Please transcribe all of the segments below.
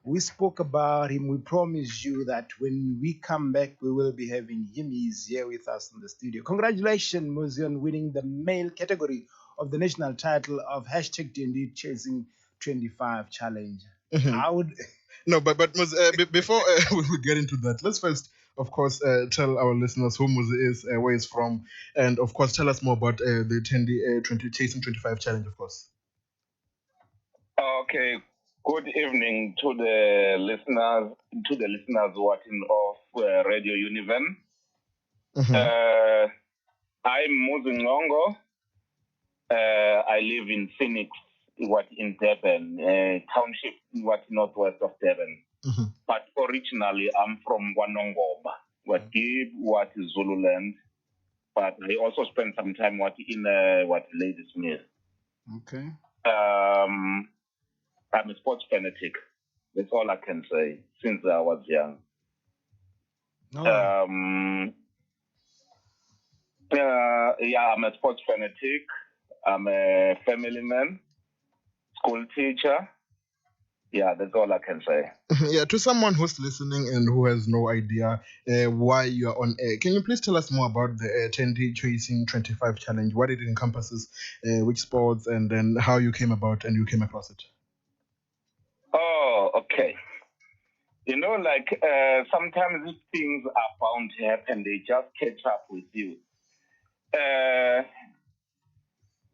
We spoke about him. We promised you that when we come back, we will be having him. He's here with us in the studio. Congratulations, MUZI, on winning the male category of the national title of hashtag D&D Chasing 25 Challenge. Mhm. I would. No, but before we get into that, let's first, of course, tell our listeners who Muzi is, where he's from, and of course, tell us more about the 20 Chasing 25 challenge, of course. Okay. Good evening to the listeners watching of Radio Univen. Mhm. I'm MUZI NGXONGO. I live in Phoenix, in Durban, township, northwest of Durban. Mhm. But originally, I'm from Wanongoma, what is Zululand. But I also spent some time in Ladysmith. Okay. I'm a sports fanatic. That's all I can say since I was young. All right. I'm a sports fanatic. I'm a family man, school teacher. Yeah, that's all I can say. Yeah, to someone who's listening and who has no idea why you are on air, can you please tell us more about the 10-day Chasing 25 challenge, what it encompasses, which sports, and then how you came about and you came across it? Oh, okay. Sometimes these things are bound to happen. They just catch up with you.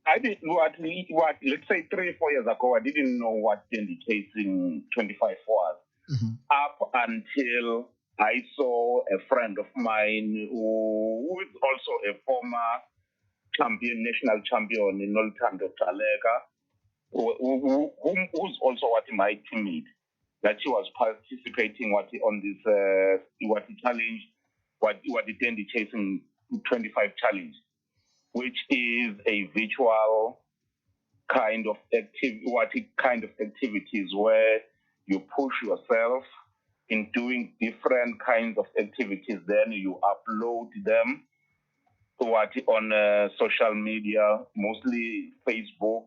I did what let's say 3-4 years ago. I didn't know what Chasing 25 was. Mm-hmm. Up until I saw a friend of mine who is also a former national champion in Nolthando Talega, who's also my teammate, that she was participating on this challenge, the Dandy Chasing 25 challenge, which is a virtual kind of activities where you push yourself in doing different kinds of activities. Then you upload them on social media, mostly Facebook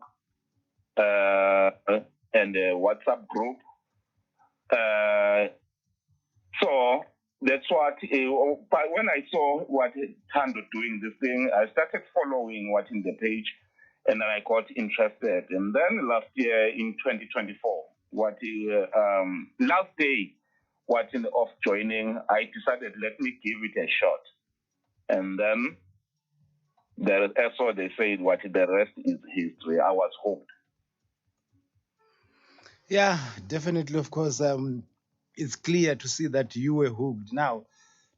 and WhatsApp group. So that's but when I saw Tando doing this thing, I started following in the page, and then I got interested. And then last year in 2024, last day, of joining, I decided, let me give it a shot. And then that's what they said, the rest is history. I was hooked. Yeah, definitely. Of course, it's clear to see that you were hooked. Now,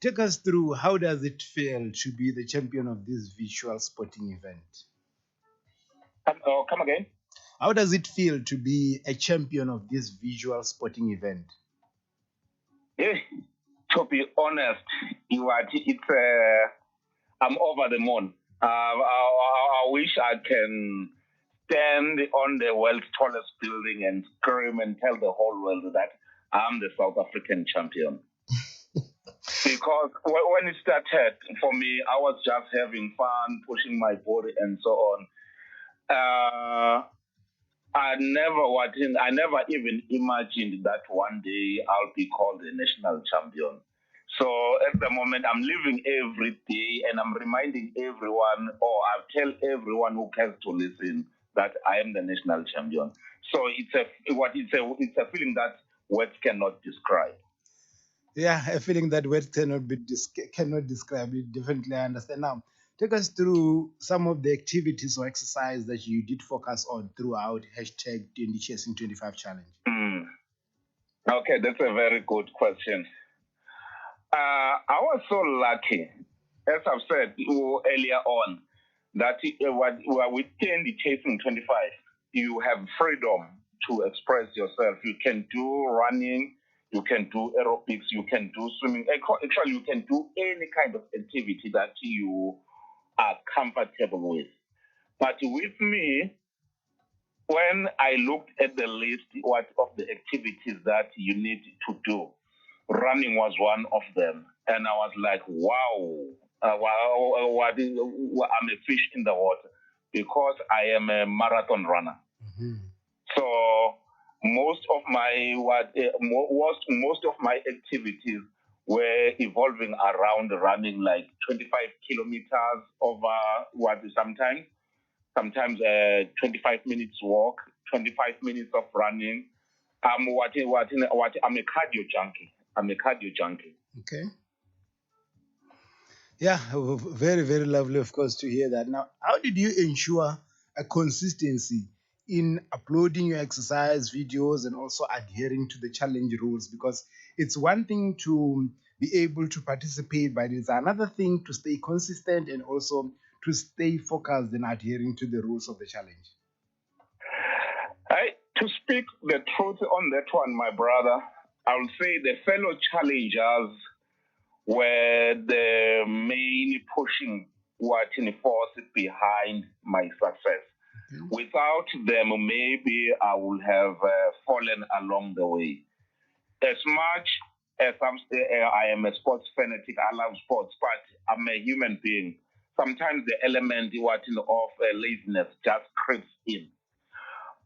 take us through, how does it feel to be the champion of this visual sporting event? Come again? How does it feel to be a champion of this visual sporting event? To be honest, I'm over the moon. I wish I can stand on the world's tallest building and scream and tell the whole world that I'm the South African champion. Because when it started, for me, I was just having fun, pushing my body and so on. I never even imagined that one day I'll be called a national champion. So at the moment, I'm living every day, and I'm reminding everyone, or I tell everyone who cares to listen, that I am the national champion. So it's a feeling that words cannot describe. Yeah, a feeling that words cannot describe it. Definitely, I understand. Now, take us through some of the activities or exercise that you did focus on throughout hashtag the Chasing 25 challenge. Okay, that's a very good question. I was so lucky, as I've said earlier on, that with the Chasing 25, you have freedom to express yourself. You can do running, you can do aerobics, you can do swimming. Actually, you can do any kind of activity that you are comfortable with. But with me, when I looked at the list of the activities that you need to do, running was one of them. And I was like, wow, I'm a fish in the water, because I am a marathon runner. Mm-hmm. So most of my most of my activities were evolving around running like 25 kilometers over sometimes 25 minutes walk, 25 minutes of running. I'm a cardio junkie. I'm a cardio junkie. Okay. Yeah, very, very lovely, of course, to hear that. Now, how did you ensure a consistency in uploading your exercise videos and also adhering to the challenge rules? Because it's one thing to be able to participate, but it's another thing to stay consistent and also to stay focused in adhering to the rules of the challenge. To speak the truth on that one, my brother, I will say the fellow challengers were the main pushing force behind my success. Without them, maybe I would have fallen along the way. As much as I am a sports fanatic, I love sports, but I'm a human being. Sometimes the element of laziness just creeps in.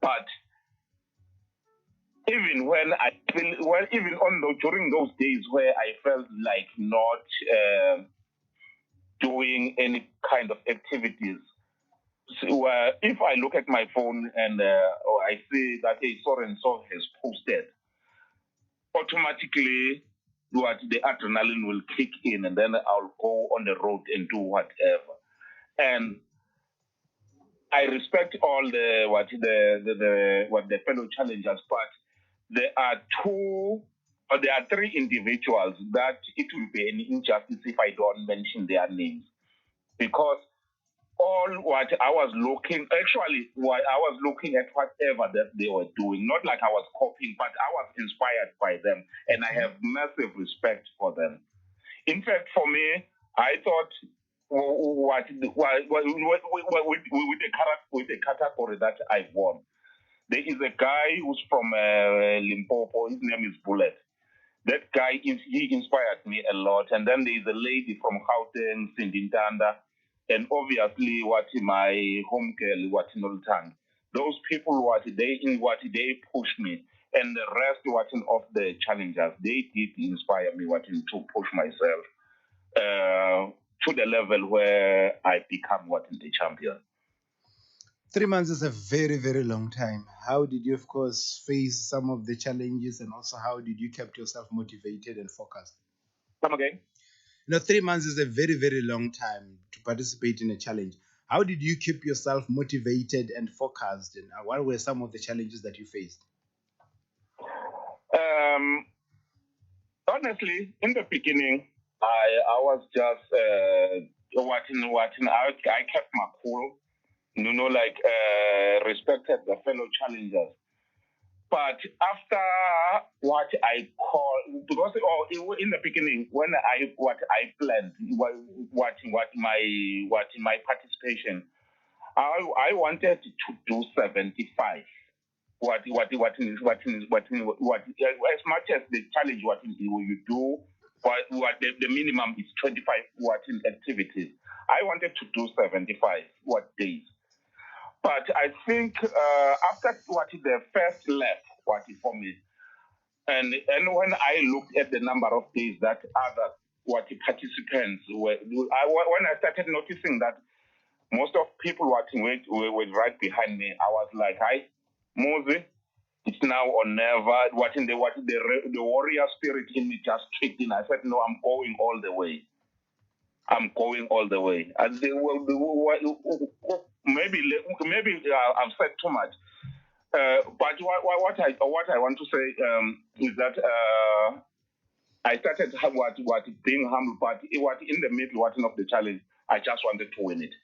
But even when I feel well, even during those days where I felt like not doing any kind of activities, so, if I look at my phone and I see that so and so has posted, automatically the adrenaline will kick in, and then I'll go on the road and do whatever. And I respect all the fellow challengers, but there are three individuals that it will be an injustice if I don't mention their names, because all what I was looking at whatever that they were doing, not like I was copying, but I was inspired by them, and I have massive respect for them. In fact, for me, I thought with the category that I won, there is a guy who's from Limpopo. His name is Bullet. That guy he inspired me a lot. And then there is a lady from Gauteng, Sindintanda, and obviously my home girl, Noltan. Those people they pushed me, and the rest of the challengers they did inspire me to push myself to the level where I become the champion. 3 months is a very, very long time. How did you, of course, face some of the challenges, and also how did you keep yourself motivated and focused? Come again? 3 months is a very, very long time to participate in a challenge. How did you keep yourself motivated and focused? And what were some of the challenges that you faced? Honestly, in the beginning, I was just I kept my cool, respected the fellow challengers. But after what I call, because in the beginning when I planned my participation, I wanted to do 75. As much as the challenge you do, the minimum is 25 activities. I wanted to do 75 days. But I think after the first lap for me, and when I looked at the number of days that other participants were, when I started noticing that most of people were right behind me, I was like, "Hi, MUZI, it's now or never." The warrior spirit in me just kicked in. I said, "No, I'm going all the way. I'm going all the way." And they maybe I've said too much. But what I want to say is that I started being humble, but in the middle of the challenge, I just wanted to win it.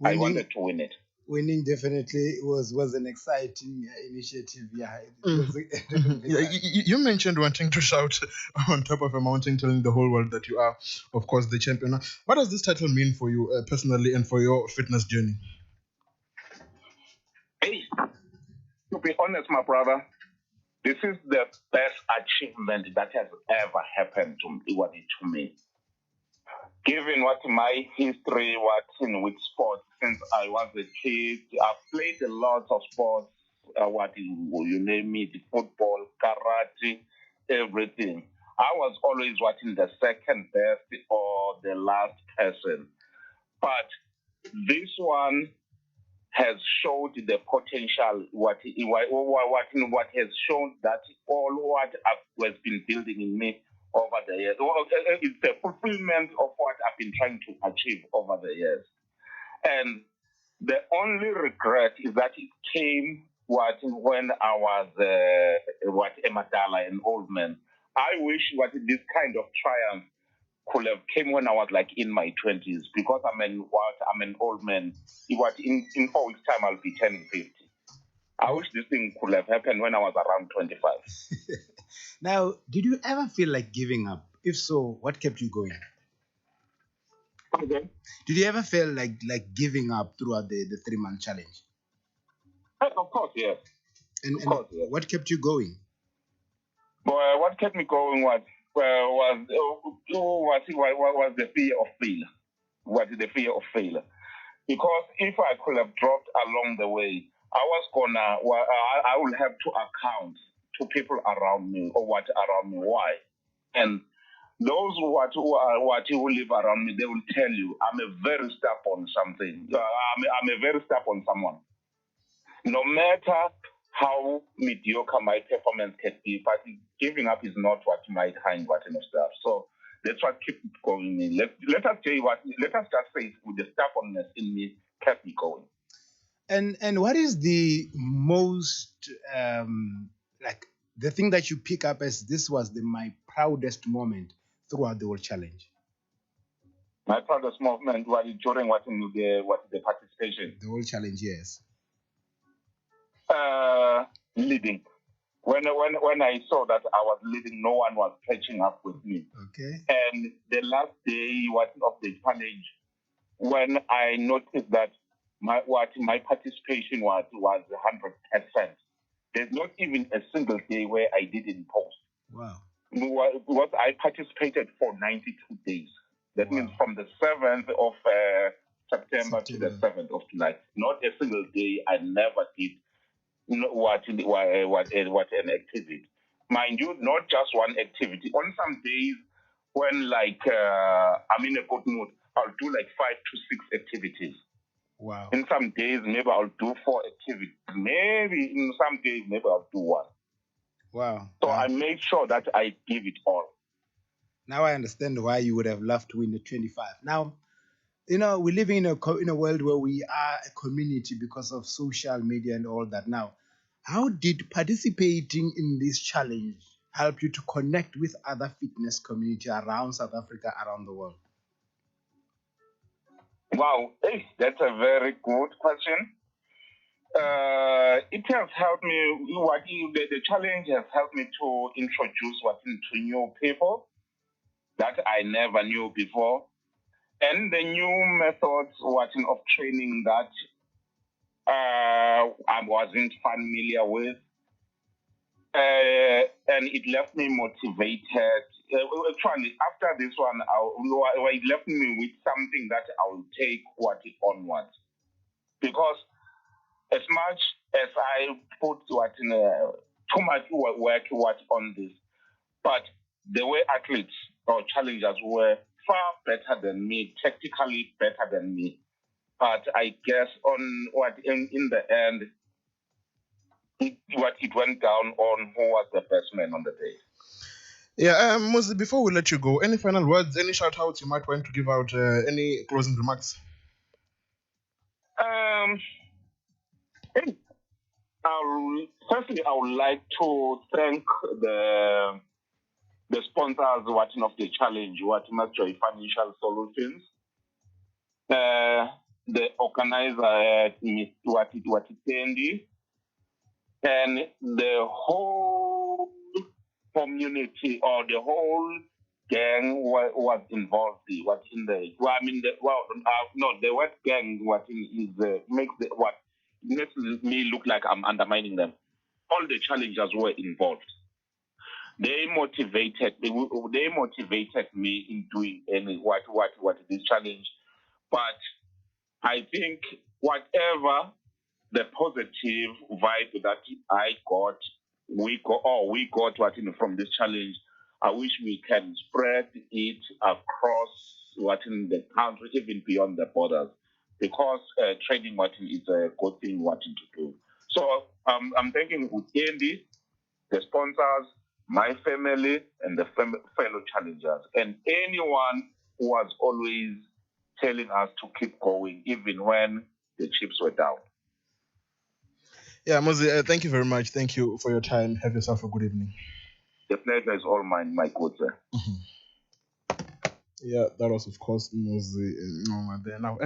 I wanted to win it. Winning definitely was an exciting initiative. Yeah, you mentioned wanting to shout on top of a mountain, telling the whole world that you are, of course, the champion. What does this title mean for you personally and for your fitness journey? Hey, to be honest, my brother, this is the best achievement that has ever happened to me. Given my history with sports since I was a kid, I've played a lot of sports what you name it, football, karate, everything. I was always watching the second best or the last person. But this one has showed the potential, what has shown that all what has been building in me over the years. It's the fulfillment of what I've been trying to achieve over the years. And the only regret is that it came when I was a Madala, an old man. I wish this kind of triumph could have came when I was like in my 20s, because I'm an old man. In 4 weeks time I'll be turning 50. I wish this thing could have happened when I was around 25. Now, did you ever feel like giving up? If so, what kept you going? Okay. Did you ever feel like giving up throughout the 3-month challenge? Of course, yes. And what kept you going? Well, what kept me going was the fear of failure. What is the fear of failure? Because if I could have dropped along the way, I will have to account to people around me or what around me. Why? And those who live around me, they will tell you I'm a very stubborn something. I'm a very stubborn someone. No matter how mediocre my performance can be, but giving up is not what might hang what and stuff. So that's what kept going in. Let us just say with the stubbornness in me kept me going. And what is the most the thing that you pick up as this was my proudest moment throughout the whole challenge? My proudest moment was during the participation. The whole challenge, yes. Leading. When I saw that I was leading, no one was catching up with me. Okay. And the last day of the challenge, when I noticed that my participation was 100%. There's not even a single day where I didn't post. Wow. Because I participated for 92 days. That means from the 7th of September to the 7th of July. Not a single day I never did what an activity. Mind you, not just one activity. On some days when I'm in a good mood, I'll do like 5 to 6 activities. Wow. In some days, maybe I'll do 4 activities. Maybe in some days, maybe I'll do 1. Wow. So I made sure that I give it all. Now I understand why you would have loved to win the 25. Now, we're living in a world where we are a community because of social media and all that. Now, how did participating in this challenge help you to connect with other fitness community around South Africa, around the world? Wow, that's a very good question. It has helped me. The challenge has helped me to introduce to new people that I never knew before, and the new methods of training that I wasn't familiar with, and it left me motivated. Actually, after this one, it left me with something that I will take onwards, because as much as I put too much work on this, but the way athletes or challengers were far better than me, tactically better than me. But I guess in the end, it went down on who was the best man on the day. Yeah, MUZI, before we let you go, any final words, any shout outs you might want to give out, any closing remarks? Firstly, I would like to thank the sponsors of the challenge, Joy Financial Solutions, the organizer, Tendi, and the whole community or the whole gang was involved. The word gang makes me look like I'm undermining them. All the challengers were involved. They motivated me in doing this challenge. But I think whatever the positive vibe that we got from this challenge. I wish we can spread it across in the country, even beyond the borders, because trading is a good thing to do. So I'm thanking Utendi, the sponsors, my family, and the fellow challengers, and anyone who was always telling us to keep going, even when the chips were down. Yeah, MUZI, thank you very much. Thank you for your time. Have yourself a good evening. The pleasure is all mine, my good sir. Yeah, that was, of course, MUZI Ngxongo there. Now,